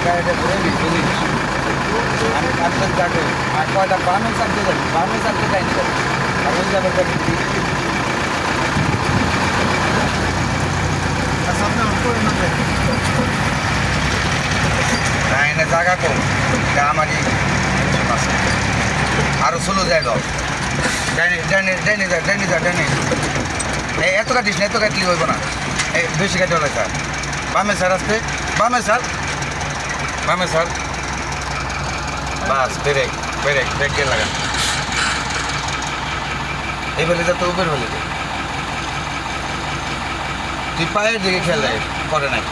গাড়িটা ঘুরে নি বুঝিস আমি তো যাকে আর কয়টা বামে চাপতে যাবি বামে চাপতে যাইনি যাবি আর ওই যাবে দেখি না এনে জায়গা কম এটা আমারই আরো স্লো যায় দাও ডাইনে ডাইনে ডাইনে যা ডাইনে যা ডাইনে এই এত কাটিস না এত কাটলি হইব না এই বেশি কাটে হলে স্যার বামে স্যার আসতে বামে স্যার বামে স্যার বাস ব্রেক ব্রেক ব্রেক দিয়ে লাগান এই বলে যা তো উপর বলে দে তুই পায়ের দিকে খেয়াল রাখ করে নাই